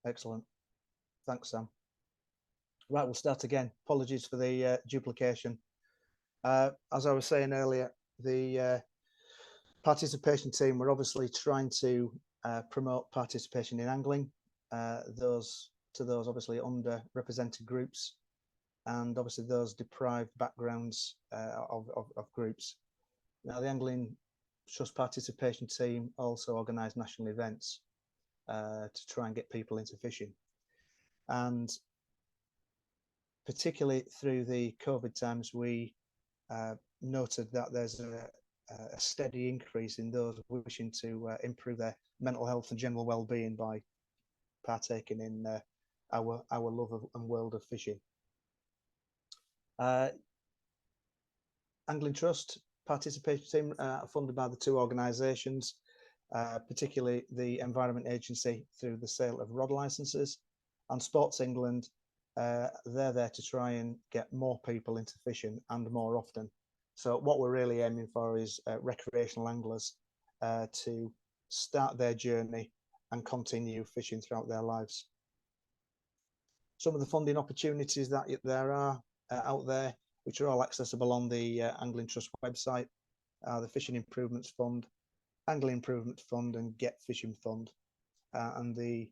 Excellent. Thanks, Sam. Right, we'll start again. Apologies for the duplication. As I was saying earlier, the participation team, we're obviously trying to promote participation in angling, those obviously underrepresented groups, and obviously those deprived backgrounds of groups. Now, the Angling Trust participation team also organise national events to try and get people into fishing. And particularly through the COVID times, we noted that there's a steady increase in those wishing to improve their mental health and general well-being by partaking in our love of and world of fishing. Angling Trust participation team funded by the two organisations, particularly the Environment Agency through the sale of rod licences, and Sports England. They're there to try and get more people into fishing and more often. So what we're really aiming for is recreational anglers to start their journey and continue fishing throughout their lives. Some of the funding opportunities that there are out there, which are all accessible on the Angling Trust website, the Fishing Improvements Fund, Angling Improvement Fund and Get Fishing Fund. And the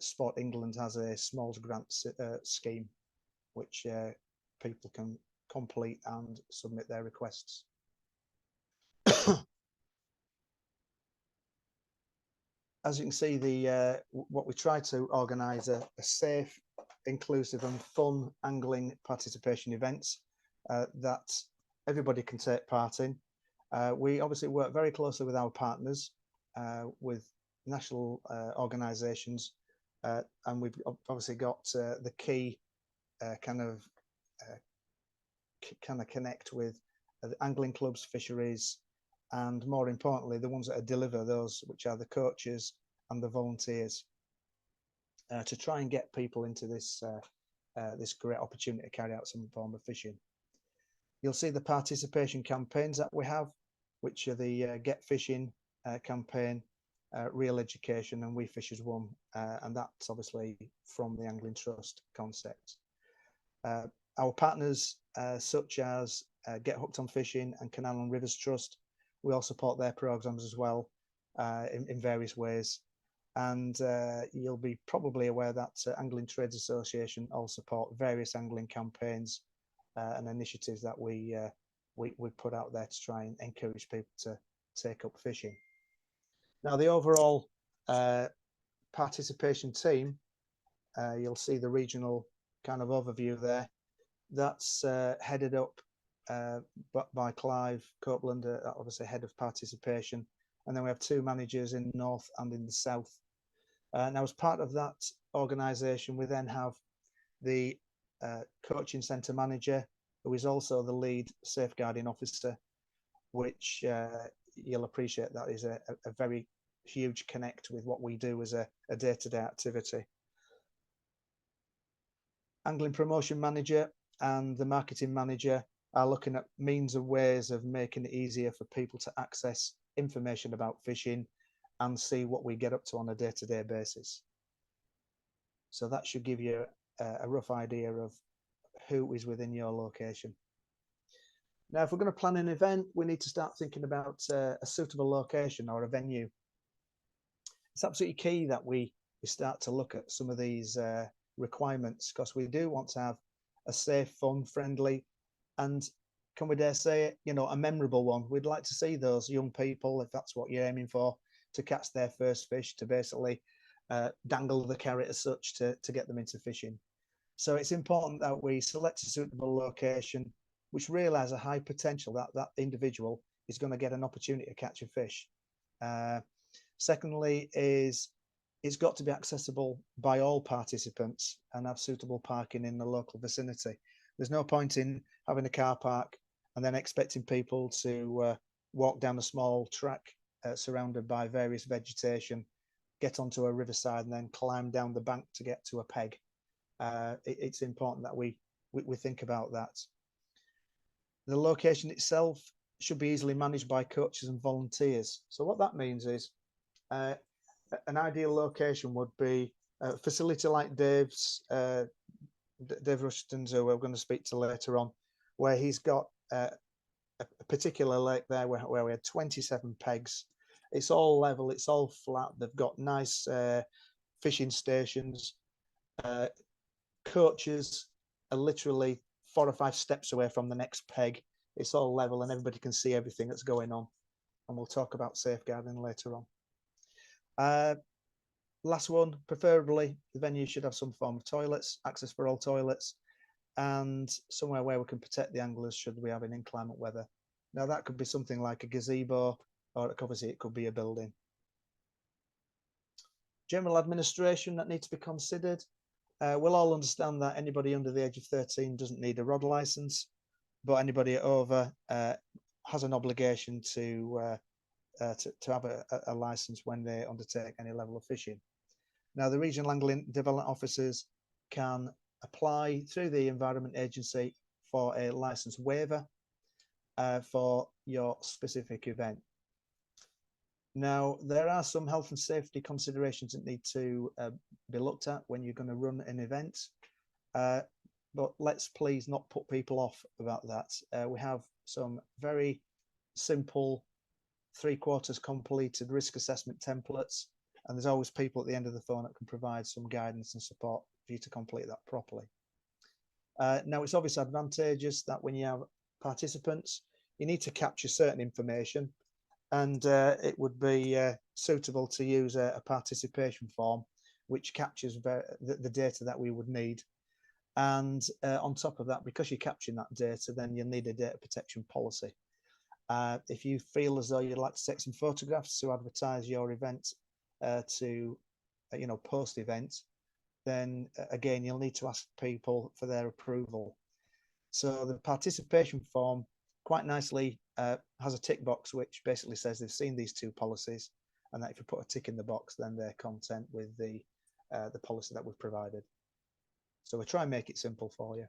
Sport England has a smalls grant scheme, which people can complete and submit their requests. As you can see, what we try to organise a safe, inclusive and fun angling participation events that everybody can take part in. We obviously work very closely with our partners, with national organisations, and we've obviously got the key kind of connect with the angling clubs, fisheries, and more importantly, the ones that deliver those, which are the coaches and the volunteers, to try and get people into this this great opportunity to carry out some form of fishing. You'll see the participation campaigns that we have, which are the Get Fishing campaign, Real Education, and We Fish as One, and that's obviously from the Angling Trust concept. Our partners, such as Get Hooked on Fishing and Canal and Rivers Trust, we all support their programs as well in various ways. And you'll be probably aware that Angling Trades Association all support various angling campaigns and initiatives that we put out there to try and encourage people to take up fishing. Now, the overall participation team, you'll see the regional kind of overview there. That's headed up by Clive Copeland, obviously head of participation. And then we have two managers in the north and in the south. Now, as part of that organisation, we then have the coaching centre manager, who is also the lead safeguarding officer, which you'll appreciate that is a very huge connect with what we do as a day-to-day activity. Angling promotion manager and the marketing manager are looking at means and ways of making it easier for people to access information about fishing and see what we get up to on a day-to-day basis. So that should give you a rough idea of who is within your location. Now, if we're going to plan an event, we need to start thinking about a suitable location or a venue. It's absolutely key that we start to look at some of these requirements, because we do want to have a safe, fun, friendly, and can we dare say it, you know, a memorable one. We'd like to see those young people, if that's what you're aiming for, to catch their first fish, to basically dangle the carrot as such to get them into fishing. So it's important that we select a suitable location which realise a high potential that that individual is going to get an opportunity to catch a fish. Secondly is it's got to be accessible by all participants and have suitable parking in the local vicinity. There's no point in having a car park and then expecting people to walk down a small track surrounded by various vegetation, get onto a riverside and then climb down the bank to get to a peg. It's important that we think about that. The location itself should be easily managed by coaches and volunteers. So what that means is an ideal location would be A facility like Dave's, Dave Rushton's, who we're going to speak to later on, where he's got a particular lake there where we had 27 pegs. It's all level, it's all flat. They've got nice fishing stations. Coaches are literally 4 or 5 steps away from the next peg. It's all level and everybody can see everything that's going on. And we'll talk about safeguarding later on. Last one, preferably the venue should have some form of toilets, access for all toilets, and somewhere where we can protect the anglers should we have an inclement weather. Now that could be something like a gazebo, or obviously it could be a building. General administration that needs to be considered. We'll all understand that anybody under the age of 13 doesn't need a rod license, but anybody over has an obligation to have a license when they undertake any level of fishing. Now, the regional angling development officers can apply through the Environment Agency for a license waiver for your specific event. Now, there are some health and safety considerations that need to be looked at when you're going to run an event, but let's please not put people off about that. We have some very simple 3/4 completed risk assessment templates, and there's always people at the end of the phone that can provide some guidance and support for you to complete that properly. Now, it's obviously advantageous that when you have participants, you need to capture certain information, and it would be suitable to use a participation form which captures the data that we would need. And on top of that, because you're capturing that data, then you'll need a data protection policy. If you feel as though you'd like to take some photographs to advertise your event to post event, then again you'll need to ask people for their approval. So the participation form quite nicely has a tick box which basically says they've seen these 2 policies, and that if you put a tick in the box, then they're content with the policy that we've provided. So we try and make it simple for you.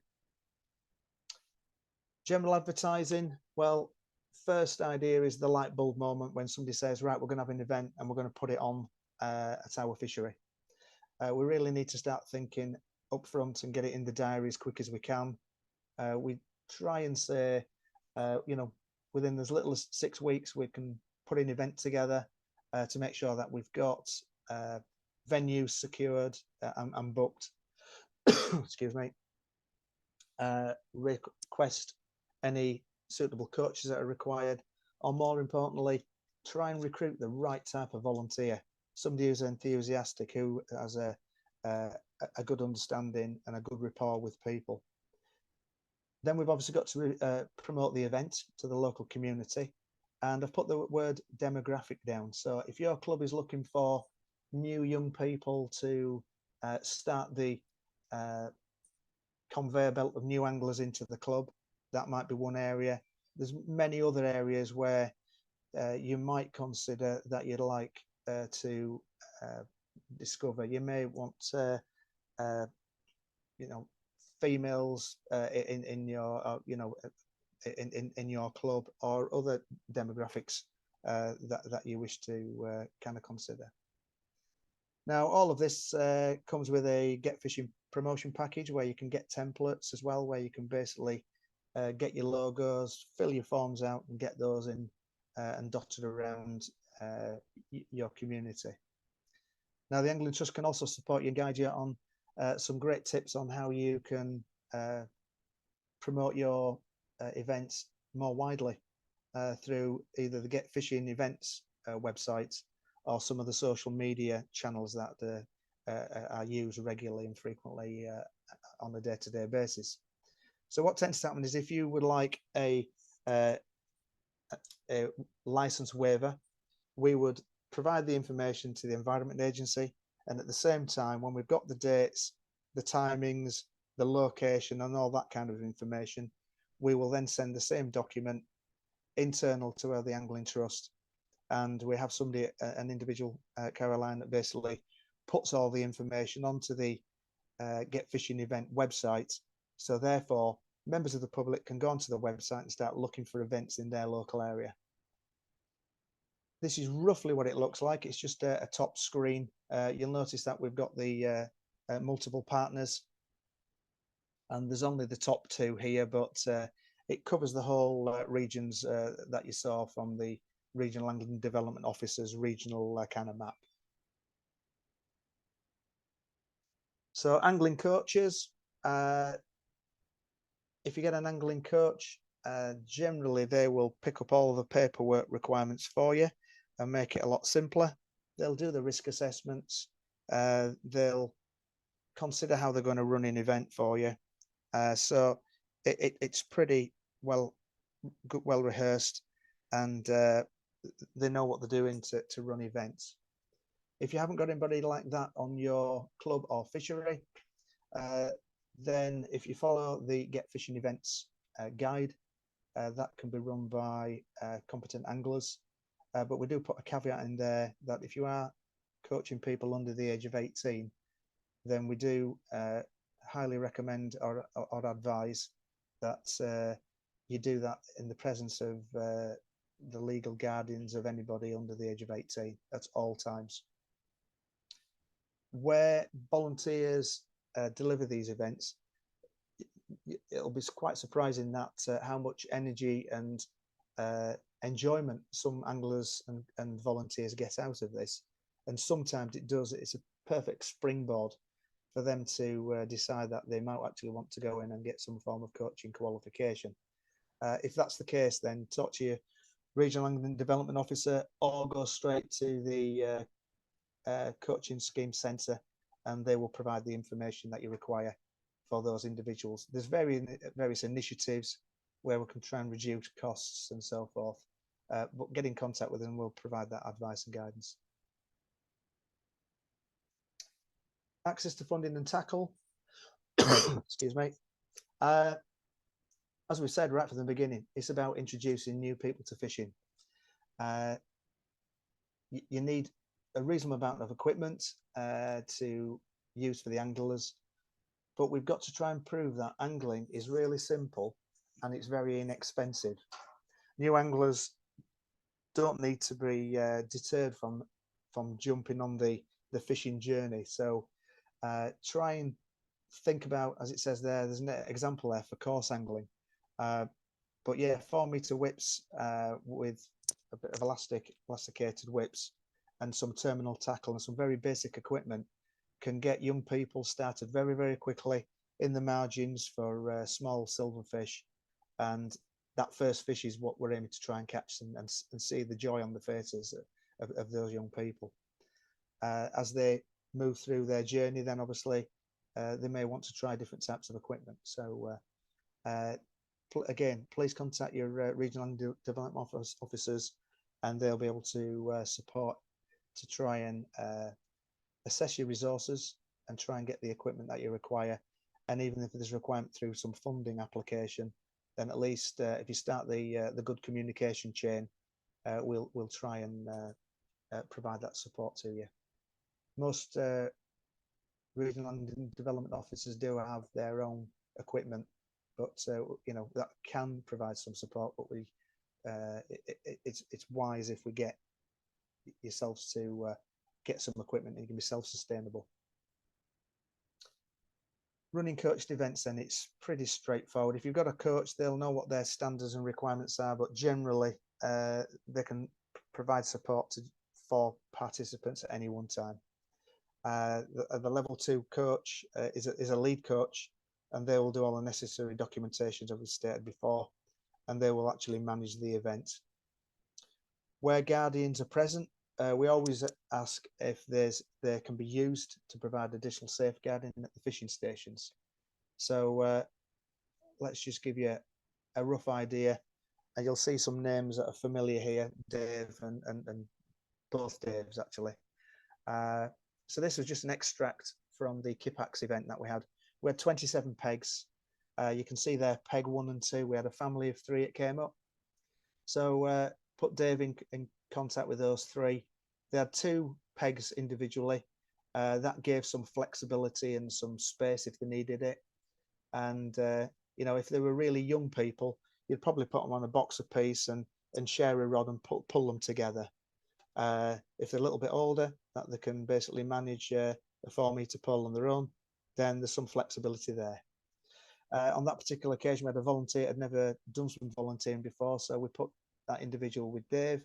General advertising, well, first idea is the light bulb moment when somebody says, right, we're going to have an event and we're going to put it on at our fishery. We really need to start thinking up front and get it in the diary as quick as we can. We try and say, within as little as 6 weeks, we can put an event together to make sure that we've got venues secured and booked. Excuse me. Request any suitable coaches that are required, or more importantly, try and recruit the right type of volunteer, somebody who's enthusiastic, who has a good understanding and a good rapport with people. Then we've obviously got to promote the event to the local community, and I've put the word demographic down. So if your club is looking for new young people to start the conveyor belt of new anglers into the club, that might be one area. There's many other areas where you might consider that you'd like to discover. You may want females in your in your club, or other demographics that you wish to kind of consider. Now, all of this comes with a Get Fishing promotion package where you can get templates as well, where you can basically get your logos, fill your forms out, and get those in and dotted around your community. Now, the Angling Trust can also support you and guide you on some great tips on how you can promote your events more widely through either the Get Fishing events website or some of the social media channels that are used regularly and frequently on a day-to-day basis. So what tends to happen is, if you would like a license waiver, we would provide the information to the Environment Agency, and at the same time, when we've got the dates, the timings, the location, and all that kind of information, we will then send the same document internal to the Angling Trust, and we have somebody, an individual, Caroline, that basically puts all the information onto the Get Fishing event website. So therefore, members of the public can go onto the website and start looking for events in their local area. This is roughly what it looks like. It's just a top screen. You'll notice that we've got the multiple partners, and there's only the top two here, but it covers the whole regions that you saw from the Regional Angling Development Officer's regional kind of map. So angling coaches, if you get an angling coach, generally they will pick up all the paperwork requirements for you and make it a lot simpler. They'll do the risk assessments. They'll consider how they're going to run an event for you. So it's pretty well rehearsed, and they know what they're doing to run events. If you haven't got anybody like that on your club or fishery, then if you follow the Get Fishing Events guide, that can be run by competent anglers. But we do put a caveat in there that if you are coaching people under the age of 18, then we do highly recommend or advise that you do that in the presence of the legal guardians of anybody under the age of 18 at all times. Where volunteers deliver these events, it'll be quite surprising that how much energy and enjoyment some anglers and volunteers get out of this. And sometimes it's a perfect springboard for them to decide that they might actually want to go in and get some form of coaching qualification. If that's the case, then talk to your Regional Angling Development Officer or go straight to the coaching scheme centre, and they will provide the information that you require for those individuals. There's various initiatives where we can try and reduce costs and so forth, but get in contact with them, we'll provide that advice and guidance. Access to funding and tackle. Excuse me. As we said right from the beginning, it's about introducing new people to fishing. You need a reasonable amount of equipment to use for the anglers, but we've got to try and prove that angling is really simple and it's very inexpensive. New anglers don't need to be deterred from jumping on the fishing journey. So try and think about, as it says there, there's an example there for coarse angling. But yeah, 4-meter whips with a bit of elasticated whips and some terminal tackle and some very basic equipment can get young people started very, very quickly in the margins for small silverfish. And that first fish is what we're aiming to try and catch and see the joy on the faces of those young people. As they move through their journey, then obviously they may want to try different types of equipment. So again, please contact your regional development officers, and they'll be able to support to try and assess your resources and try and get the equipment that you require. And even if there's a requirement through some funding application, then at least if you start the good communication chain, we'll try and provide that support to you. Most regional development officers do have their own equipment, but you know, that can provide some support. But it's wise if we get yourselves to get some equipment and you can be self-sustainable. Running coached events, then it's pretty straightforward. If you've got a coach, they'll know what their standards and requirements are, but generally they can provide support for participants at any one time. The level 2 coach is a lead coach, and they will do all the necessary documentations, as we stated before, and they will actually manage the event. Where guardians are present, we always ask if they can be used to provide additional safeguarding at the fishing stations. So let's just give you a rough idea, and you'll see some names that are familiar here, Dave and both Daves actually. So this was just an extract from the Kipax event that we had. We had 27 pegs. You can see there, peg 1 and 2. We had a family of 3 that came up. So put Dave in contact with those 3. They had 2 pegs individually. That gave some flexibility and some space if they needed it. And you know, if they were really young people, you'd probably put them on a box apiece and share a rod and pull them together. If they're a little bit older, that they can basically manage a 4-metre pole on their own, then there's some flexibility there. On that particular occasion, we had a volunteer had never done some volunteering before, so we put that individual with Dave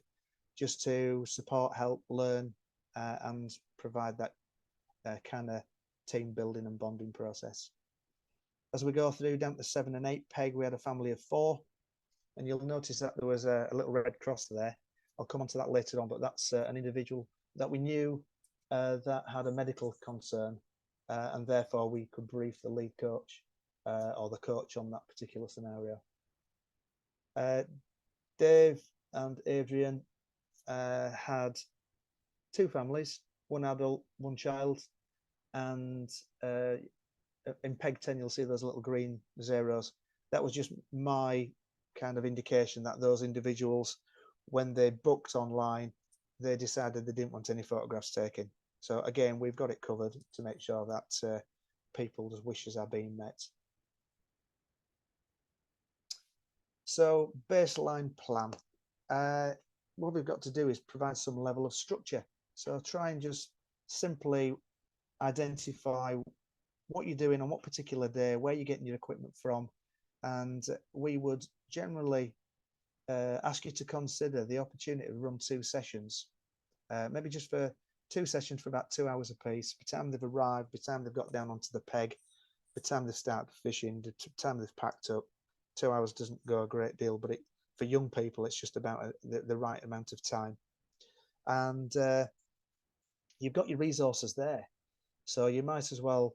just to support, help, learn, and provide that kind of team building and bonding process. As we go through down to 7 and 8 peg, we had a family of 4, and you'll notice that there was a little red cross there. I'll come on to that later on, but that's an individual that we knew that had a medical concern, and therefore we could brief the lead coach or the coach on that particular scenario. Dave and Adrian had 2 families, 1 adult, 1 child, and in peg 10 you'll see those little green zeros. That was just my kind of indication that those individuals, when they booked online, they decided they didn't want any photographs taken. So again, we've got it covered to make sure that people's wishes are being met. So baseline plan. What we've got to do is provide some level of structure. So try and just simply identify what you're doing on what particular day, where you're getting your equipment from, and we would generally ask you to consider the opportunity to run 2 sessions, maybe just for 2 sessions for about 2 hours apiece. By the time they've arrived, by the time they've got down onto the peg, by the time they've started fishing, by the time they've packed up, 2 hours doesn't go a great deal, but for young people, it's just about the right amount of time. And you've got your resources there, so you might as well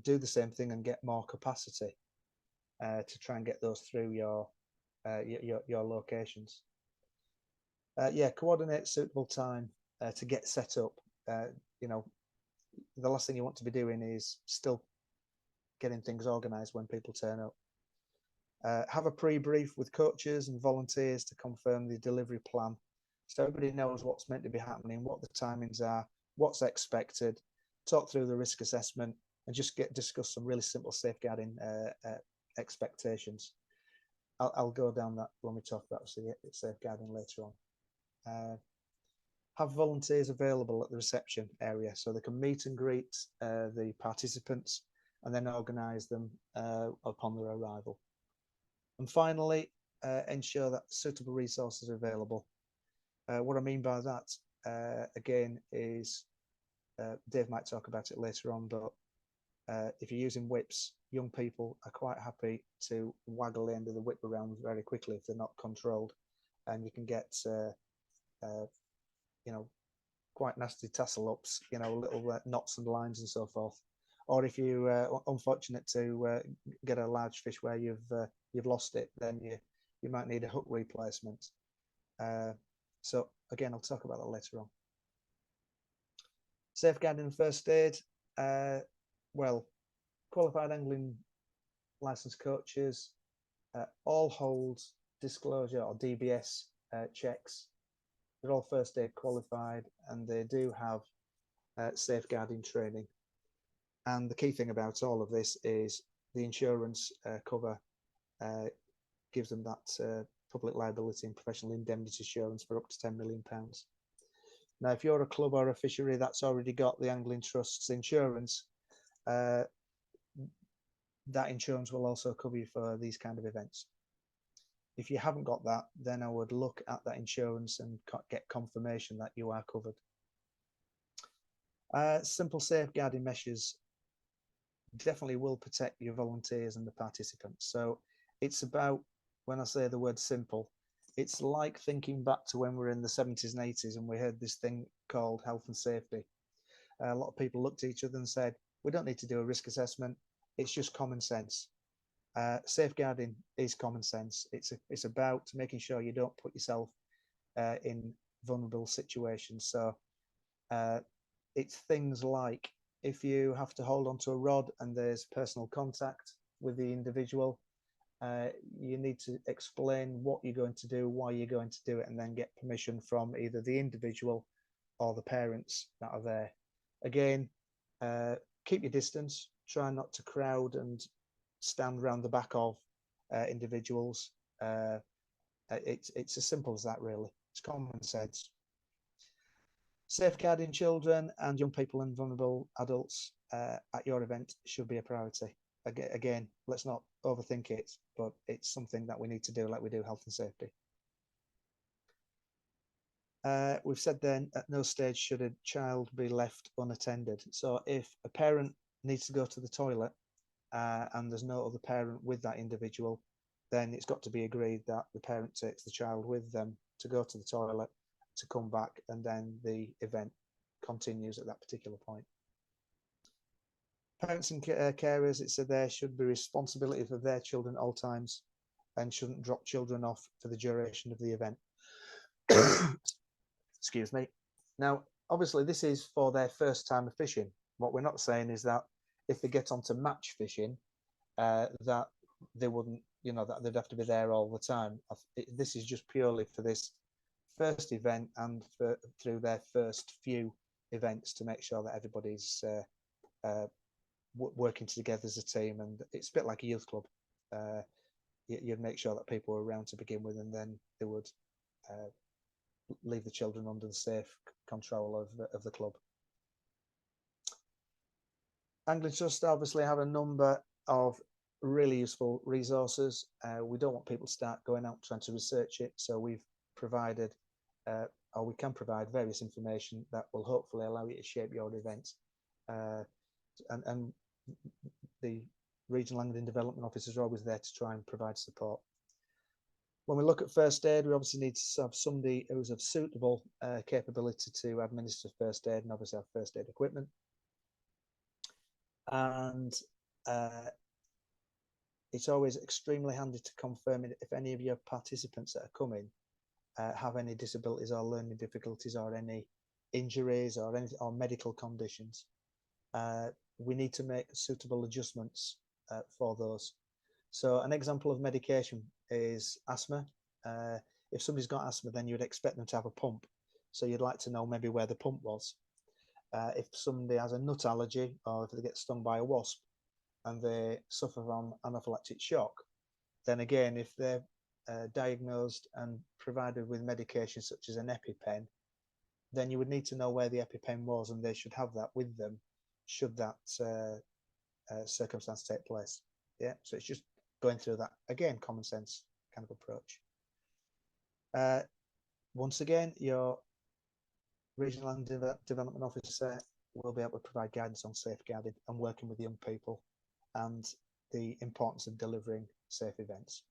do the same thing and get more capacity to try and get those through your locations. Coordinate suitable time to get set up. You know, the last thing you want to be doing is still getting things organized when people turn up. Have a pre-brief with coaches and volunteers to confirm the delivery plan, so everybody knows what's meant to be happening, what the timings are, what's expected. Talk through the risk assessment and just discuss some really simple safeguarding expectations. I'll go down that when we talk about safeguarding later on. Have volunteers available at the reception area so they can meet and greet the participants and then organise them upon their arrival. And finally, ensure that suitable resources are available. What I mean by that, again, is Dave might talk about it later on, but if you're using whips, young people are quite happy to waggle the end of the whip around very quickly if they're not controlled, and you can get you know, quite nasty tassel ups, you know, little knots and lines and so forth. Or if you unfortunate to get a large fish where you've lost it, then you might need a hook replacement. So again, I'll talk about that later on. Safeguarding and first aid. Well, qualified angling licensed coaches all hold disclosure or DBS checks. They're all first aid qualified, and they do have safeguarding training. And the key thing about all of this is the insurance cover gives them that public liability and professional indemnity insurance for up to £10 million. Now, if you're a club or a fishery that's already got the Angling Trust's insurance, that insurance will also cover you for these kind of events. If you haven't got that, then I would look at that insurance and get confirmation that you are covered. Simple safeguarding measures definitely will protect your volunteers and the participants. So it's about, when I say the word simple, it's like thinking back to when we were in the 70s and 80s and we heard this thing called health and safety. A lot of people looked at each other and said, we don't need to do a risk assessment. It's just common sense. Safeguarding is common sense. It's about making sure you don't put yourself in vulnerable situations. So it's things like if you have to hold onto a rod and there's personal contact with the individual, you need to explain what you're going to do, why you're going to do it, and then get permission from either the individual or the parents that are there. Again, keep your distance, try not to crowd and stand around the back of individuals. It's as simple as that, really. It's common sense. Safeguarding children and young people and vulnerable adults at your event should be a priority. Again, let's not overthink it, but it's something that we need to do like we do health and safety. We've said then at no stage should a child be left unattended. So if a parent needs to go to the toilet and there's no other parent with that individual, then it's got to be agreed that the parent takes the child with them to go to the toilet, to come back, and then the event continues at that particular point. Parents and carers, it said there, should be responsibility for their children at all times and shouldn't drop children off for the duration of the event. Excuse me. Now, obviously, this is for their first time of fishing. What we're not saying is that if they get onto match fishing, that they wouldn't, you know, that they'd have to be there all the time. This is just purely for this first event and through their first few events to make sure that everybody's working together as a team. And it's a bit like a youth club. You'd make sure that people were around to begin with, and then they would leave the children under the safe control of the club. Angling Trust obviously have a number of really useful resources. We don't want people to start going out trying to research it, so we've provided or we can provide various information that will hopefully allow you to shape your event. And the regional angling development officers are always there to try and provide support. When we look at first aid, we obviously need to have somebody who's of suitable capability to administer first aid and obviously have first aid equipment. And it's always extremely handy to confirm if any of your participants that are coming have any disabilities or learning difficulties or any injuries or medical conditions. We need to make suitable adjustments for those. So an example of medication is asthma. If somebody's got asthma, then you'd expect them to have a pump. So you'd like to know maybe where the pump was. If somebody has a nut allergy, or if they get stung by a wasp and they suffer from anaphylactic shock, then again, if they're diagnosed and provided with medication such as an EpiPen, then you would need to know where the EpiPen was, and they should have that with them should that circumstance take place. Yeah, so it's just going through that, again, common sense kind of approach. Once again, your regional and development officer will be able to provide guidance on safeguarding and working with young people and the importance of delivering safe events.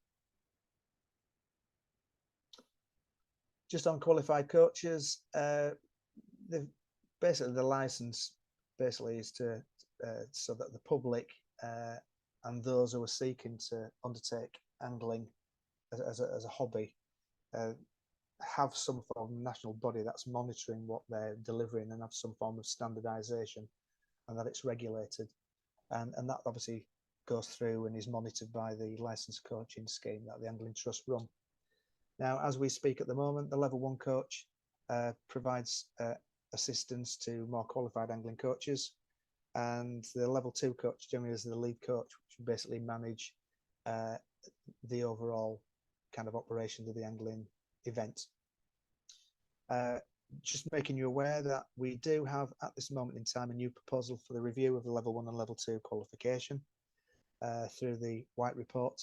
Just on qualified coaches, basically the license basically is to so that the public and those who are seeking to undertake angling as a hobby have some form of national body that's monitoring what they're delivering and have some form of standardization, and that it's regulated, and that obviously goes through and is monitored by the licensed coaching scheme that the Angling Trust run. Now, as we speak at the moment, the level 1 coach provides assistance to more qualified angling coaches, and the level 2 coach generally is the lead coach, which will basically manage the overall kind of operations of the angling event. Just making you aware that we do have at this moment in time a new proposal for the review of the level 1 and level 2 qualification through the White Report,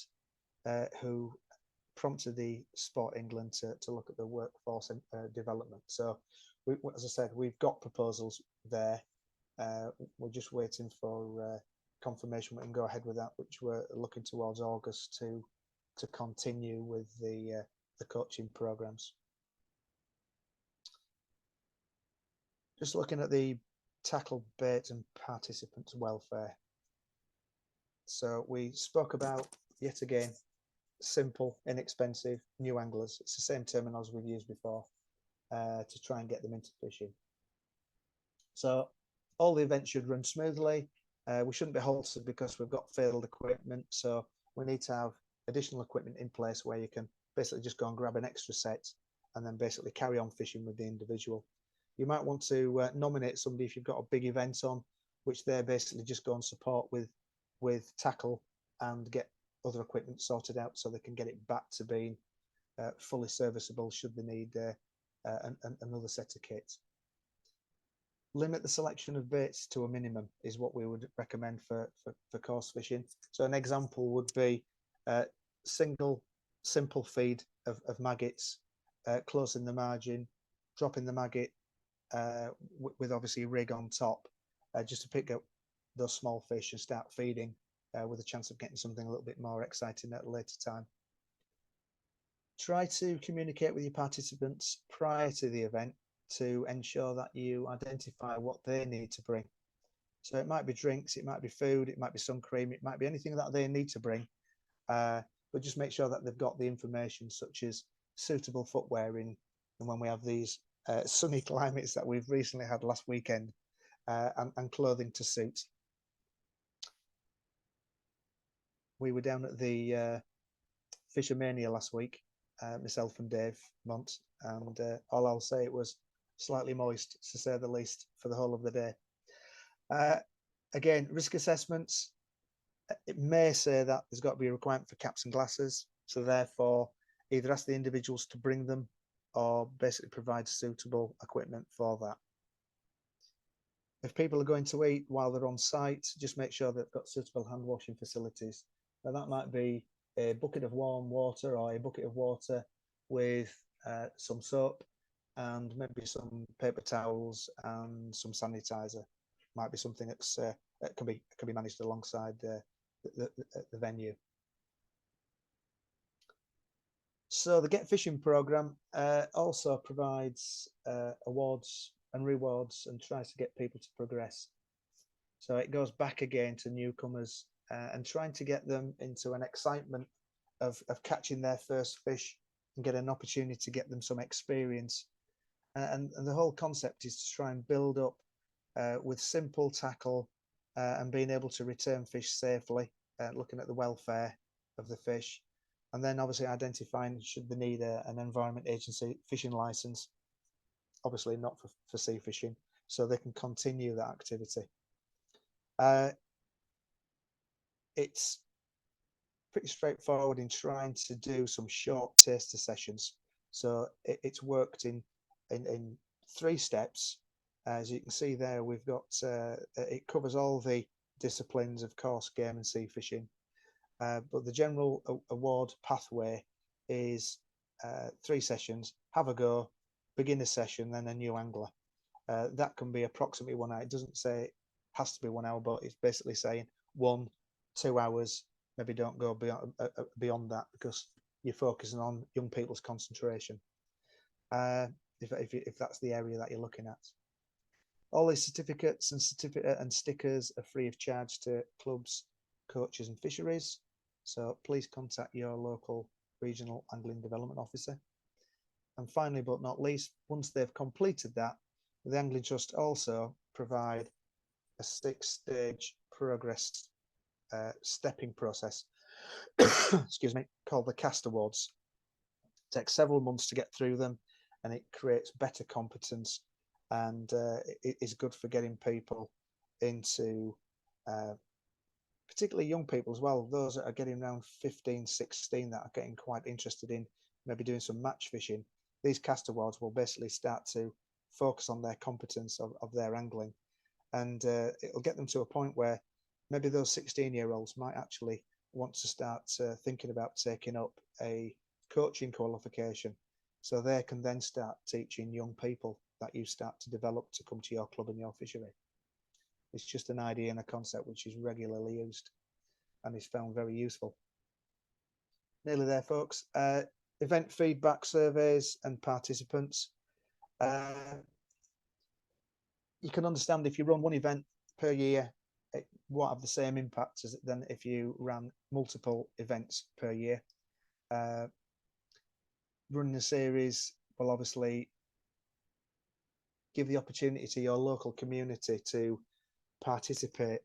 who prompted the Sport England to look at the workforce development. So as I said, we've got proposals there. We're just waiting for confirmation we can go ahead with that, which we're looking towards August to continue with the coaching programs. Just looking at the tackle, bait and participants' welfare. So we spoke about, yet again, simple, inexpensive, new anglers. It's the same terminology we've used before to try and get them into fishing. So all the events should run smoothly. We shouldn't be halted because we've got failed equipment. So we need to have additional equipment in place where you can basically just go and grab an extra set and then basically carry on fishing with the individual. You might want to nominate somebody if you've got a big event on, which they're basically just go and support with tackle and get other equipment sorted out so they can get it back to being fully serviceable should they need another set of kits. limit the selection of baits to a minimum is what we would recommend for coarse fishing. So an example would be single simple feed of maggots, closing the margin, dropping the maggot with obviously a rig on top, just to pick up those small fish and start feeding with a chance of getting something a little bit more exciting at a later time. Try to communicate with your participants prior to the event to ensure that you identify what they need to bring. So it might be drinks, it might be food, it might be sun cream, it might be anything that they need to bring, but just make sure that they've got the information, such as suitable footwear in, and when we have these sunny climates that we've recently had last weekend, and clothing to suit. We were down at the Fishermania last week, myself and Dave Munt, and all I'll say, it was slightly moist, to say the least, for the whole of the day. Again, risk assessments, it may say that there's got to be a requirement for caps and glasses, so therefore either ask the individuals to bring them or basically provide suitable equipment for that. If people are going to eat while they're on site, just make sure they've got suitable hand washing facilities. Now that might be a bucket of warm water or a bucket of water with some soap and maybe some paper towels and some sanitizer. Might be something that's that can be managed alongside the venue. So the Get Fishing program also provides awards and rewards and tries to get people to progress. So it goes back again to newcomers and trying to get them into an excitement of catching their first fish and get an opportunity to get them some experience. And the whole concept is to try and build up with simple tackle and being able to return fish safely, looking at the welfare of the fish, and then obviously identifying should they need an Environment Agency fishing license, obviously not for sea fishing, so they can continue that activity. It's pretty straightforward in trying to do some short taster sessions. So it's worked in 3 steps. As you can see there, we've got it covers all the disciplines of coarse game and sea fishing, but the general award pathway is 3 sessions: have a go, beginner session, then a new angler. That can be approximately 1 hour. It doesn't say it has to be 1 hour, but it's basically saying 1-2 hours. Maybe don't go beyond that, because you're focusing on young people's concentration, if that's the area that you're looking at. All these certificates and stickers are free of charge to clubs, coaches and fisheries, so please contact your local regional angling development officer. And finally, but not least, once they've completed that, the Angling Trust also provide a 6-stage progress stepping process excuse me, called the CAST Awards. It takes several months to get through them, and it creates better competence, and it is good for getting people into, particularly young people as well, those that are getting around 15, 16, that are getting quite interested in maybe doing some match fishing. These CAST Awards will basically start to focus on their competence of their angling, and it'll get them to a point where maybe those 16-year-olds might actually want to start thinking about taking up a coaching qualification, so they can then start teaching young people that you start to develop to come to your club and your fishery. It's just an idea and a concept which is regularly used and is found very useful. Nearly there, folks. Event feedback surveys and participants. You can understand if you run one event per year, it won't have the same impact as than if you ran multiple events per year. Running a series will obviously give the opportunity to your local community to participate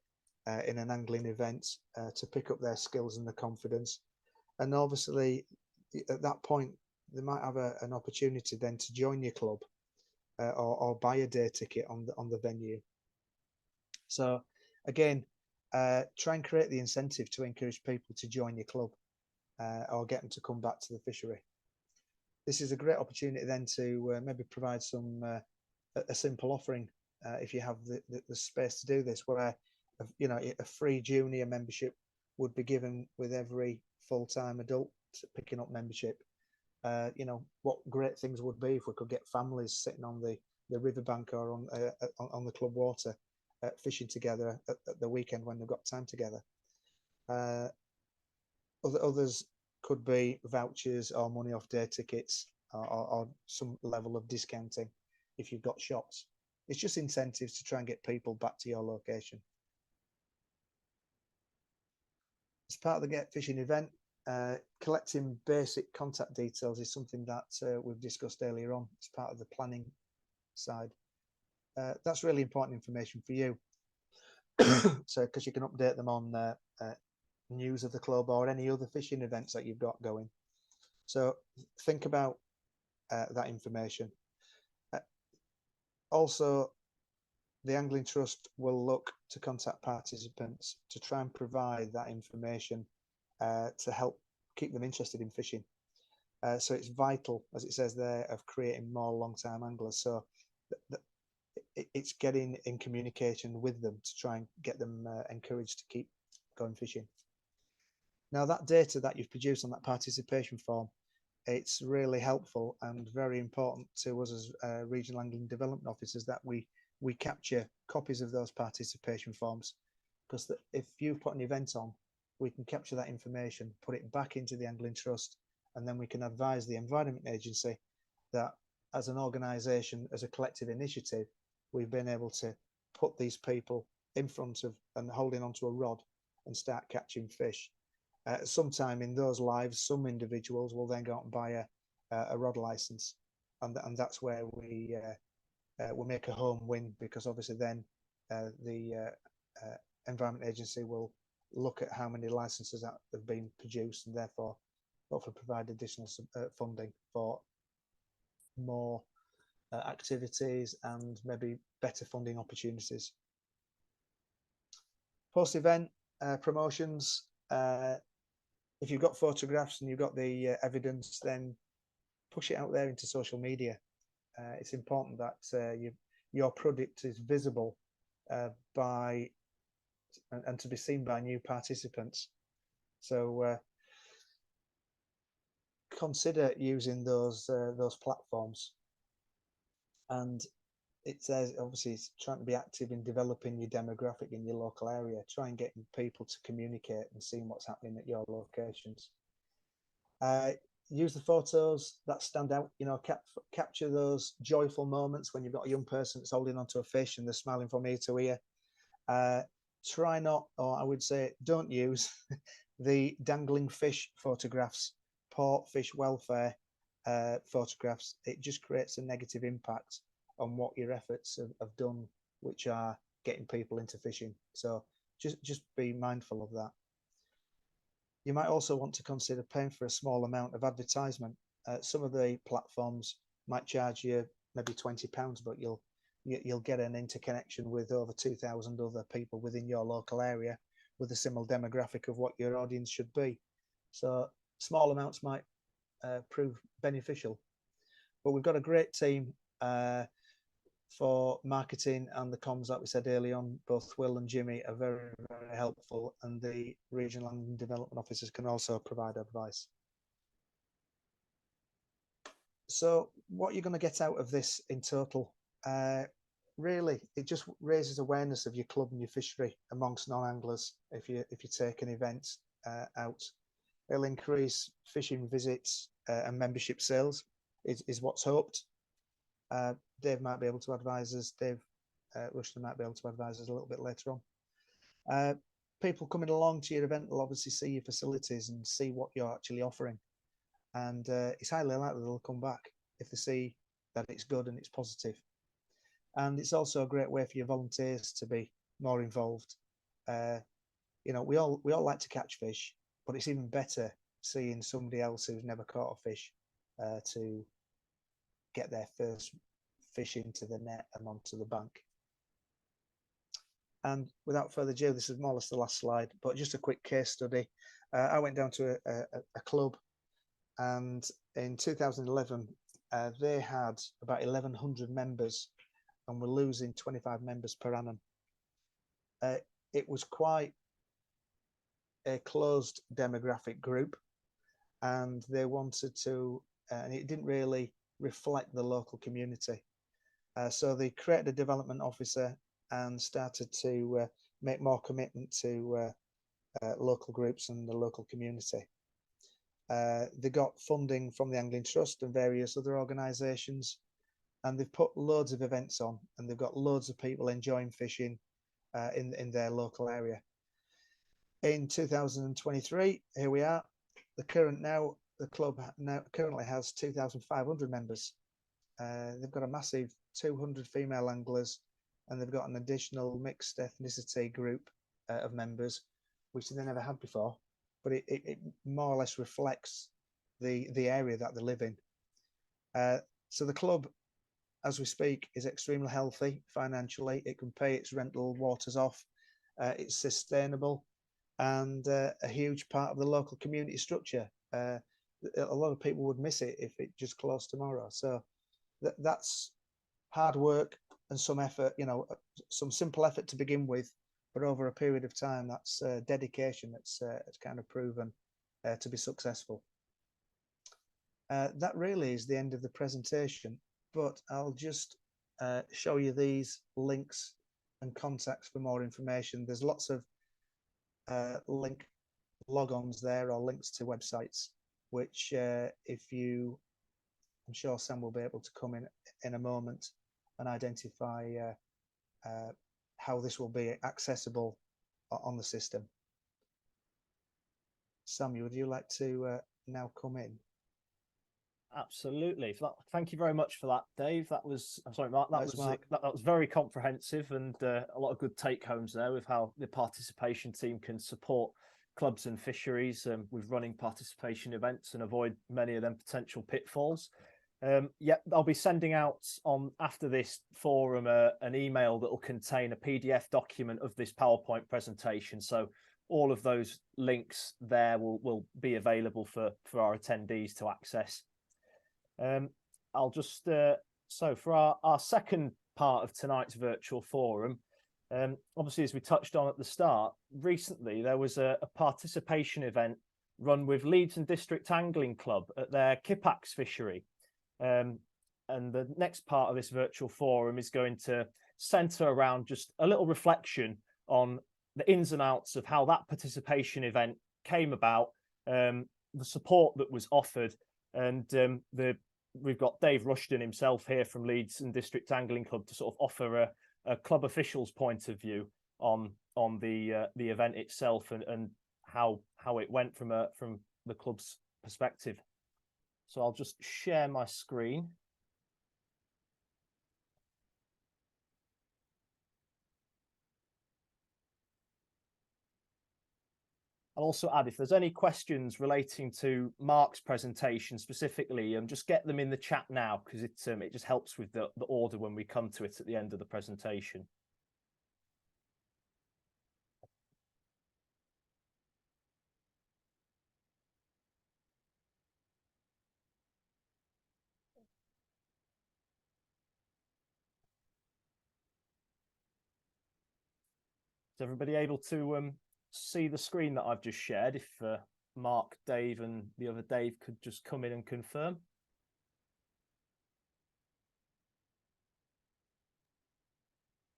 in an angling event, to pick up their skills and their confidence. And obviously at that point they might have an opportunity then to join your club, or buy a day ticket on the venue. So again, try and create the incentive to encourage people to join your club, or get them to come back to the fishery. This is a great opportunity then to maybe provide some a simple offering if you have the space to do this, where a free junior membership would be given with every full-time adult picking up membership. What great things would be if we could get families sitting on the riverbank or on the club water fishing together at the weekend when they've got time together. Others could be vouchers or money off day tickets or some level of discounting if you've got shops. It's just incentives to try and get people back to your location. As part of the Get Fishing event, collecting basic contact details is something that we've discussed earlier on as part of the planning side. That's really important information for you. So, because you can update them on news of the club or any other fishing events that you've got going. So think about that information. Also, the Angling Trust will look to contact participants to try and provide that information to help keep them interested in fishing. So it's vital, as it says there, of creating more long-time anglers. So it's getting in communication with them to try and get them encouraged to keep going fishing. Now, that data that you've produced on that participation form, it's really helpful and very important to us as regional angling development officers that we capture copies of those participation forms, because if you've put an event on, we can capture that information, put it back into the Angling Trust, and then we can advise the Environment Agency that as an organisation, as a collective initiative, we've been able to put these people in front of and holding onto a rod and start catching fish. Sometime in those lives, some individuals will then go out and buy a rod license, and that's where we make a home win, because obviously then the Environment Agency will look at how many licenses that have been produced, and therefore hopefully provide additional funding for more activities and maybe better funding opportunities. Post-event promotions. If you've got photographs and you've got the evidence, then push it out there into social media. It's important that your product is visible by and to be seen by new participants. So consider using those platforms. And it says, obviously, it's trying to be active in developing your demographic in your local area. Try and get people to communicate and seeing what's happening at your locations. Use the photos that stand out. Capture those joyful moments when you've got a young person that's holding onto a fish and they're smiling from ear to ear. Try not, or I would say, don't use the dangling fish photographs, port fish welfare photographs. It just creates a negative impact on what your efforts have done, which are getting people into fishing. So just be mindful of that. You might also want to consider paying for a small amount of advertisement. Some of the platforms might charge you maybe £20, but you'll get an interconnection with over 2,000 other people within your local area with a similar demographic of what your audience should be. So small amounts might prove beneficial. But we've got a great team for marketing and the comms, like we said early on. Both Will and Jimmy are very, very helpful, and the regional and development officers can also provide advice. So what you're going to get out of this in total, really, it just raises awareness of your club and your fishery amongst non-anglers. If you take an event out, it'll increase fishing visits and membership sales is what's hoped. Dave might be able to advise us. Dave Rushton might be able to advise us a little bit later on. People coming along to your event will obviously see your facilities and see what you're actually offering. And it's highly likely they'll come back if they see that it's good and it's positive. And it's also a great way for your volunteers to be more involved. We all like to catch fish, but it's even better seeing somebody else who's never caught a fish to get their first fish into the net and onto the bank. And without further ado, this is more or less the last slide, but just a quick case study. I went down to a club, and in 2011, they had about 1,100 members, and we're losing 25 members per annum. It was quite a closed demographic group, and they wanted to, and it didn't really reflect the local community. So they created a development officer and started to make more commitment to local groups and the local community. They got funding from the Angling Trust and various other organisations, and they've put loads of events on, and they've got loads of people enjoying fishing in their local area. In 2023, here we are. The club now currently has 2,500 members. They've got a massive 200 female anglers, and they've got an additional mixed ethnicity group of members, which they never had before. But it more or less reflects the area that they live in. So the club, as we speak, is extremely healthy financially. It can pay its rental waters off. It's sustainable, and a huge part of the local community structure. A lot of people would miss it if it just closed tomorrow. So that's hard work and some effort, some simple effort to begin with, but over a period of time, that's dedication that's kind of proven to be successful. That really is the end of the presentation, but I'll just show you these links and contacts for more information. There's lots of link logons there, or links to websites, which I'm sure Sam will be able to come in a moment and identify how this will be accessible on the system. Sam, would you like to now come in? Absolutely. Thank you very much for that, Dave. That was, I'm sorry, Mark. That was very comprehensive, and a lot of good take homes there with how the participation team can support clubs and fisheries with running participation events and avoid many of them potential pitfalls. Yeah, I'll be sending out after this forum an email that will contain a PDF document of this PowerPoint presentation. So all of those links there will be available for our attendees to access. I'll just so for our second part of tonight's virtual forum, obviously, as we touched on at the start, recently there was a participation event run with Leeds and District Angling Club at their Kipax fishery. And the next part of this virtual forum is going to centre around just a little reflection on the ins and outs of how that participation event came about, the support that was offered, and we've got Dave Rushton himself here from Leeds and District Angling Club to sort of offer a club official's point of view on the event itself and how it went from the club's perspective. So I'll just share my screen. I'll also add, if there's any questions relating to Mark's presentation specifically, just get them in the chat now, because it just helps with the order when we come to it at the end of the presentation. Is everybody able to see the screen that I've just shared? If Mark, Dave, and the other Dave could just come in and confirm.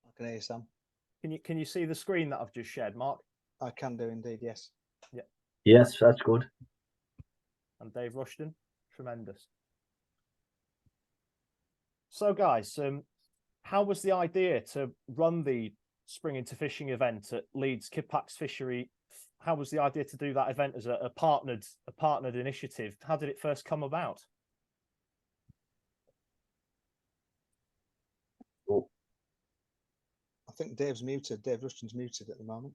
I can hear you, Sam. Can you see the screen that I've just shared, Mark? I can do indeed, yes. Yeah. Yes, that's good. And Dave Rushton, tremendous. So, guys, how was the idea to run the Spring into Fishing event at Leeds Kipax Fishery? How was the idea to do that event as a partnered initiative? How did it first come about? Oh. I think Dave's muted. Dave Rushton's muted at the moment.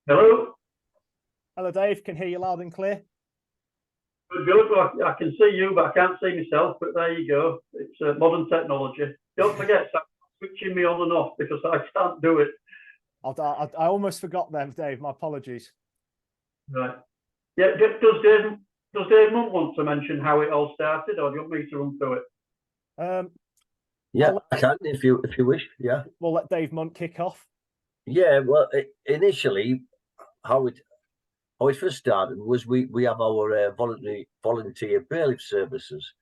Hello. Hello, Dave. Can hear you loud and clear. Good. I can see you, but I can't see myself. But there you go. It's modern technology. Don't forget, Sam, switching me on and off because I can't do it. I almost forgot them, Dave. My apologies. Right. Yeah. Does Dave Munt want to mention how it all started, or do you want me to run through it? Yeah, I can if you wish. Yeah. We'll let Dave Munt kick off. Yeah. Well, initially, how it first started was we have our volunteer bailiff services,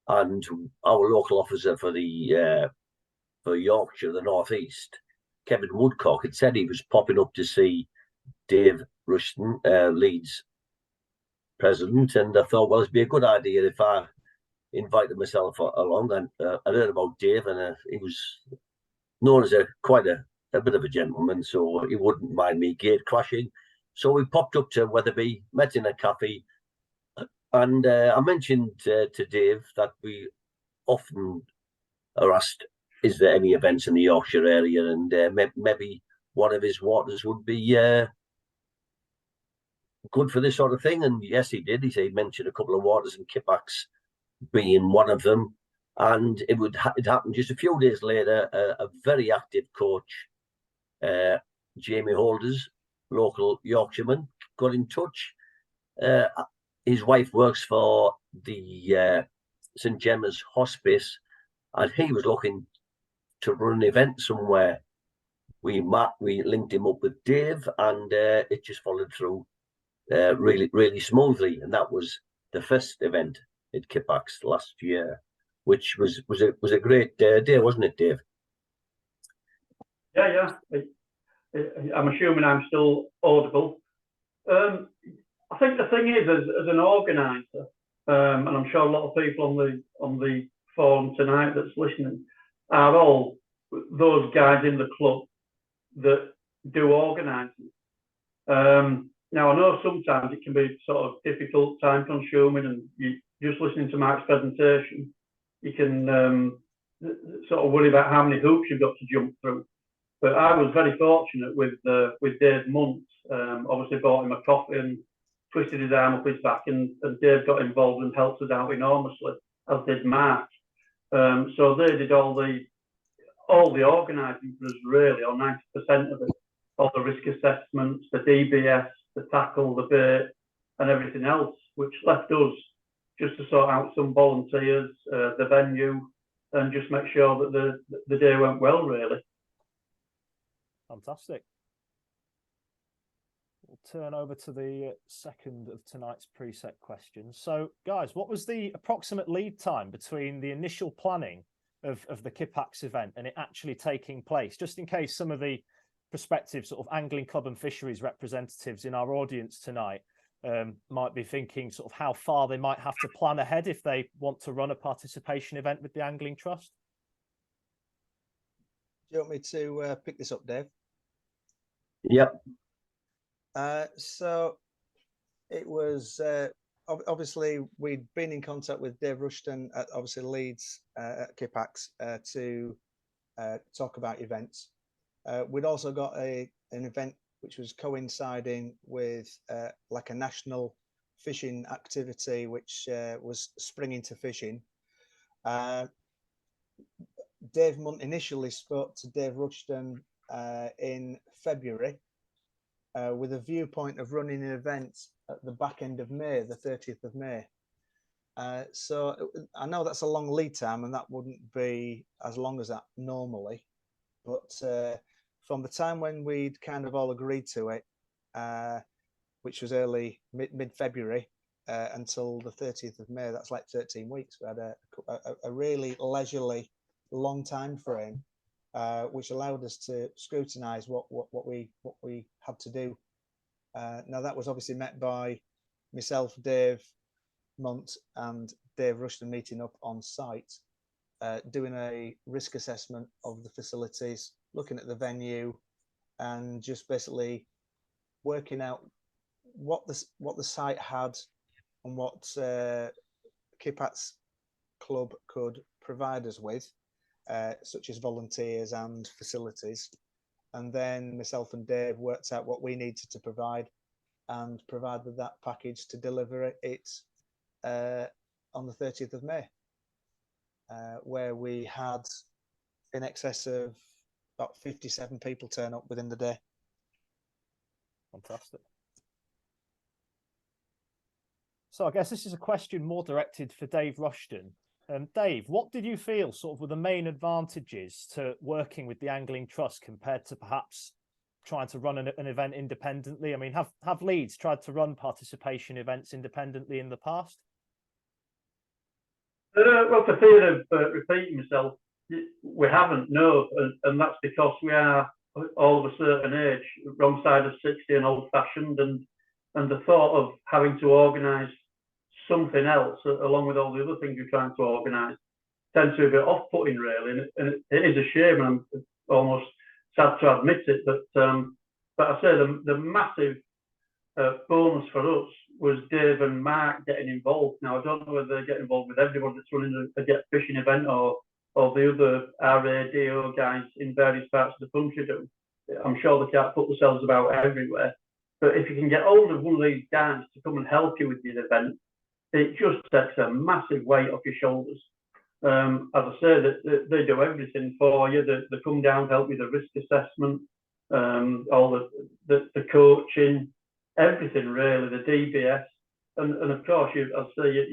and our local officer for Yorkshire, the North East, Kevin Woodcock, had said he was popping up to see Dave Rushton, Leeds president, and I thought, well, it'd be a good idea if I invited myself along. And I heard about Dave, and he was known as quite a bit of a gentleman, so he wouldn't mind me gate crashing. So we popped up to Wetherby, met in a cafe, and I mentioned to Dave that we often are asked, is there any events in the Yorkshire area, and maybe one of his waters would be good for this sort of thing. And yes, he did. He mentioned a couple of waters, and Kippax being one of them. And it happened just a few days later. A very active coach, Jamie Holders, local Yorkshireman, got in touch. His wife works for the St Gemma's Hospice, and he was looking to run an event somewhere. We linked him up with Dave, and it just followed through really smoothly. And that was the first event at Kippax last year, which was a great day, wasn't it, Dave? Yeah. I'm assuming I'm still audible. I think the thing is, as an organizer, and I'm sure a lot of people on the forum tonight that's listening are all those guys in the club that do organising. Now, I know sometimes it can be sort of difficult, time consuming, and you just listening to Mark's presentation, you can sort of worry about how many hoops you've got to jump through. But I was very fortunate with Dave Munt. Obviously bought him a coffee and twisted his arm up his back, and Dave got involved and helped us out enormously, as did Mark. So they did all the organising for us, really, or 90% of it, all the risk assessments, the DBS, the tackle, the bait, and everything else, which left us just to sort out some volunteers, the venue, and just make sure that the day went well, really. Fantastic. We'll turn over to the second of tonight's preset questions. So, guys, what was the approximate lead time between the initial planning of the Kippax event and it actually taking place? Just in case some of the prospective sort of angling club and fisheries representatives in our audience tonight might be thinking sort of how far they might have to plan ahead if they want to run a participation event with the Angling Trust. Do you want me to pick this up, Dave? Yep. So it was obviously we'd been in contact with Dave Rushton at obviously Leeds at Kippax to talk about events. We'd also got an event which was coinciding with like a national fishing activity, which was springing to fishing. Dave Munt initially spoke to Dave Rushton in February with a viewpoint of running an event at the back end of May, the 30th of May. So I know that's a long lead time, and that wouldn't be as long as that normally, but from the time when we'd kind of all agreed to it, which was early mid-February, until the 30th of May, that's like 13 weeks. We had a really leisurely long time frame, which allowed us to scrutinise what we had to do. Now that was obviously met by myself, Dave Munt, and Dave Rushton meeting up on site, doing a risk assessment of the facilities, looking at the venue, and just basically working out what the site had and what Kippax Club could provide us with, such as volunteers and facilities. And then myself and Dave worked out what we needed to provide and provided that package to deliver it on the 30th of May, where we had in excess of about 57 people turn up within the day. Fantastic. So I guess this is a question more directed for Dave Rushton. Dave, what did you feel sort of were the main advantages to working with the Angling Trust compared to perhaps trying to run an event independently? I mean, have Leeds tried to run participation events independently in the past? Well, for fear of repeating myself, we haven't, no, and that's because we are all of a certain age, wrong side of 60 and old-fashioned, and the thought of having to organise something else along with all the other things you're trying to organise tends to be a bit off-putting, really, and it is a shame, and I'm almost sad to admit it, but I say the massive bonus for us was Dave and Mark getting involved. Now, I don't know whether they get involved with everybody that's running a Get Fishing event or the other RADO guys in various parts of the country do. I'm sure they can't put themselves about everywhere. But if you can get hold of one of these guys to come and help you with your event, it just takes a massive weight off your shoulders. As I say, they do everything for you. They come down to help you with the risk assessment, all the coaching, everything really, the DBS. And of course, you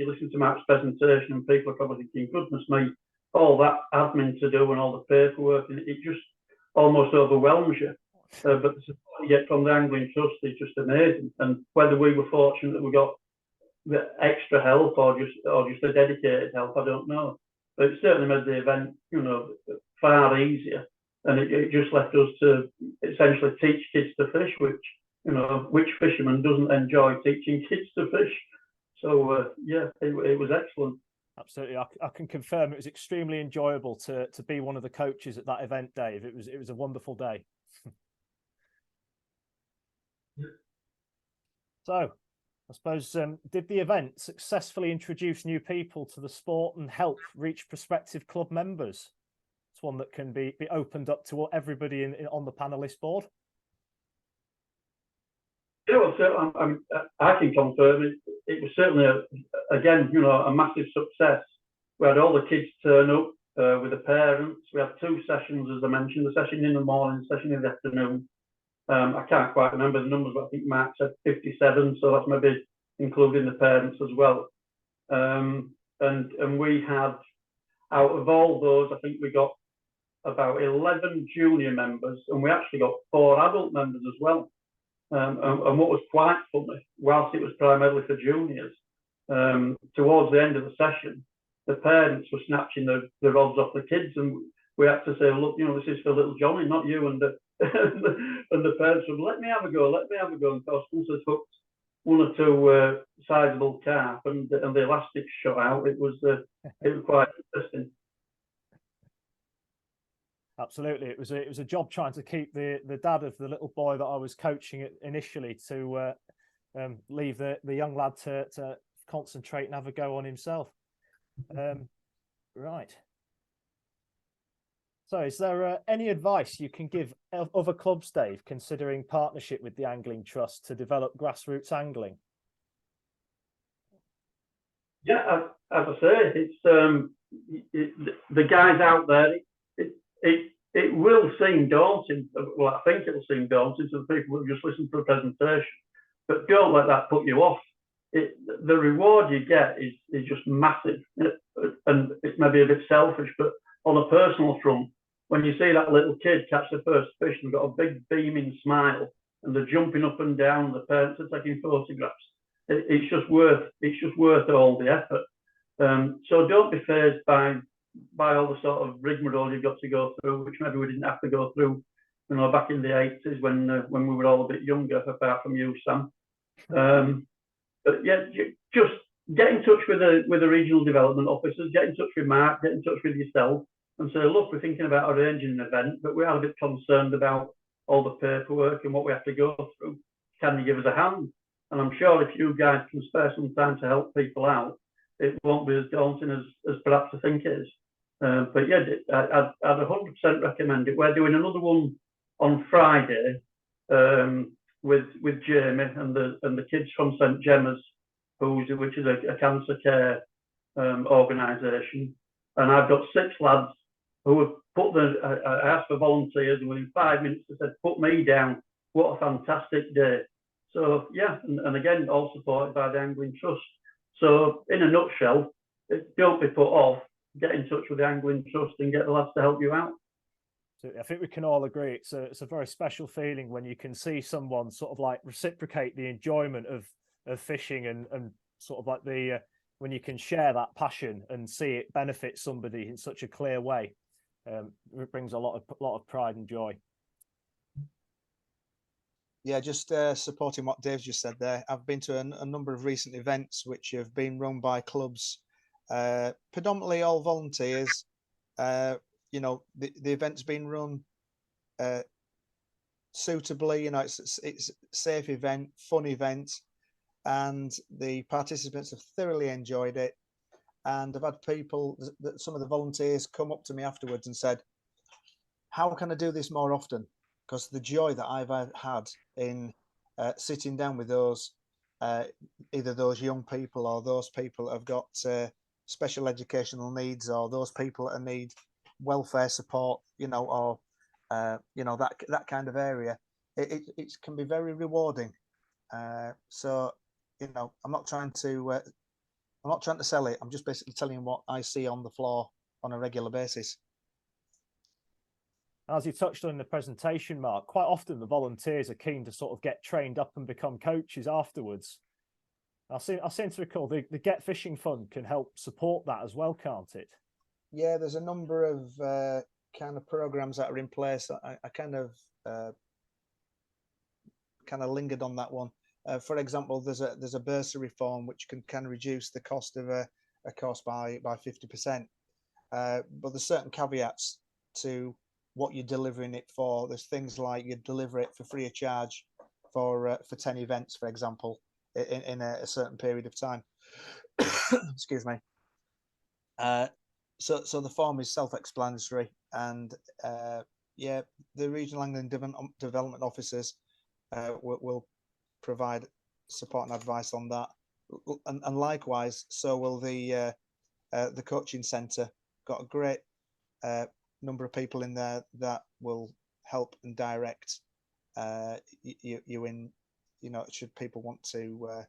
listen to Mark's presentation and people are probably thinking, goodness me, all that admin to do and all the paperwork, and it just almost overwhelms you. But the support you get from the Angling Trust is just amazing. And whether we were fortunate that we got the extra help or just the dedicated help, I don't know. But it certainly made the event, far easier. And it just left us to essentially teach kids to fish, which fisherman doesn't enjoy teaching kids to fish? So it was excellent. Absolutely, I can confirm it was extremely enjoyable to be one of the coaches at that event, Dave. It was a wonderful day. So, I suppose, did the event successfully introduce new people to the sport and help reach prospective club members? It's one that can be opened up to everybody on the panelist board. Yeah, well, so I can confirm it was certainly a massive success. We had all the kids turn up with the parents. We had 2 sessions, as I mentioned, the session in the morning, the session in the afternoon. I can't quite remember the numbers, but I think Mark said 57, so that's maybe including the parents as well. And we had, out of all those, I think we got about 11 junior members, and we actually got 4 adult members as well. And what was quite funny, whilst it was primarily for juniors, towards the end of the session, the parents were snatching the rods off the kids, and we had to say, look, this is for little Johnny, not you. And the parents said, let me have a go. And of course, once they took 1 or 2 sizable carp and the elastics shot out, it was quite interesting. Absolutely, it was a job trying to keep the dad of the little boy that I was coaching initially to leave the young lad to concentrate and have a go on himself. Right. So, is there any advice you can give other clubs, Dave, considering partnership with the Angling Trust to develop grassroots angling? Yeah, as I say, it's the guys out there. It will seem daunting. Well, I think it will seem daunting to the people who just listen to the presentation. But don't let that put you off. The reward you get is just massive, and it's maybe a bit selfish, but on a personal front, when you see that little kid catch the first fish and got a big beaming smile, and they're jumping up and down, the parents are taking photographs, it's just worth all the effort. So don't be fazed by all the sort of rigmarole you've got to go through, which maybe we didn't have to go through, back in the 80s when we were all a bit younger, apart from you, Sam. But yeah, just get in touch with the regional development officers, get in touch with Mark, get in touch with yourself, and say, look, we're thinking about arranging an event, but we are a bit concerned about all the paperwork and what we have to go through. Can you give us a hand? And I'm sure if you guys can spare some time to help people out, it won't be as daunting as perhaps I think it is. But yeah, I'd 100% recommend it. We're doing another one on Friday with Jamie and the kids from St Gemma's, which is a cancer care organisation. And I've got 6 lads who have I asked for volunteers, and within 5 minutes they said, put me down. What a fantastic day. So yeah, and again, all supported by the Angling Trust. So in a nutshell, don't be put off. Get in touch with the Angling Trust and get the lads to help you out. So I think we can all agree it's a very special feeling when you can see someone sort of like reciprocate the enjoyment of fishing and sort of like the when you can share that passion and see it benefit somebody in such a clear way. It brings a lot of pride and joy. Yeah, just supporting what Dave's just said there. I've been to a number of recent events which have been run by clubs, predominantly all volunteers. You know, the event's been run suitably. You know, it's a safe event, fun event, and the participants have thoroughly enjoyed it. And I've had people, some of the volunteers, come up to me afterwards and said, "How can I do this more often?" Because the joy that I've had in sitting down with those, either those young people or those people that have got special educational needs, or those people that need welfare support, you know, or you know, that kind of area, it can be very rewarding. So, you know, I'm not trying to sell it. I'm just basically telling you what I see on the floor on a regular basis. As you touched on in the presentation, Mark, quite often the volunteers are keen to sort of get trained up and become coaches afterwards. I seem to recall the Get Fishing Fund can help support that as well, can't it? Yeah, there's a number of kind of programs that are in place. I kind of lingered on that one. For example, there's a bursary form which can kind of reduce the cost of a course by 50%. But there's certain caveats to what you're delivering it for. There's things like you deliver it for free of charge for 10 events, for example, in a certain period of time. Excuse me. So the form is self-explanatory, and yeah, the regional angling development officers will provide support and advice on that, and likewise, so will the coaching centre. Got a great number of people in there that will help and direct you in, you know, should people want to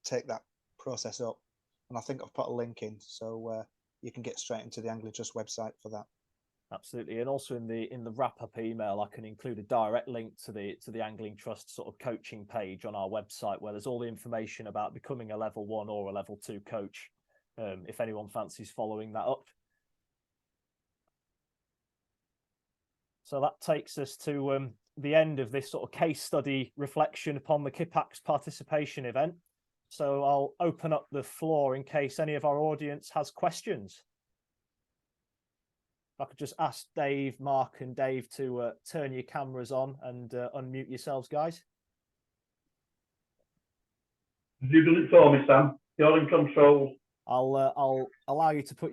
take that process up. And I think I've put a link in, so you can get straight into the Angling Trust website for that. Absolutely, and also in the wrap-up email, I can include a direct link to the Angling Trust sort of coaching page on our website, where there's all the information about becoming a level 1 or a level 2 coach, if anyone fancies following that up. So that takes us to the end of this sort of case study reflection upon the Kippax participation event. So I'll open up the floor in case any of our audience has questions. If I could just ask Dave, Mark and Dave to turn your cameras on and unmute yourselves, guys. Have you done it for me, Sam? You're in control. I'll allow you to put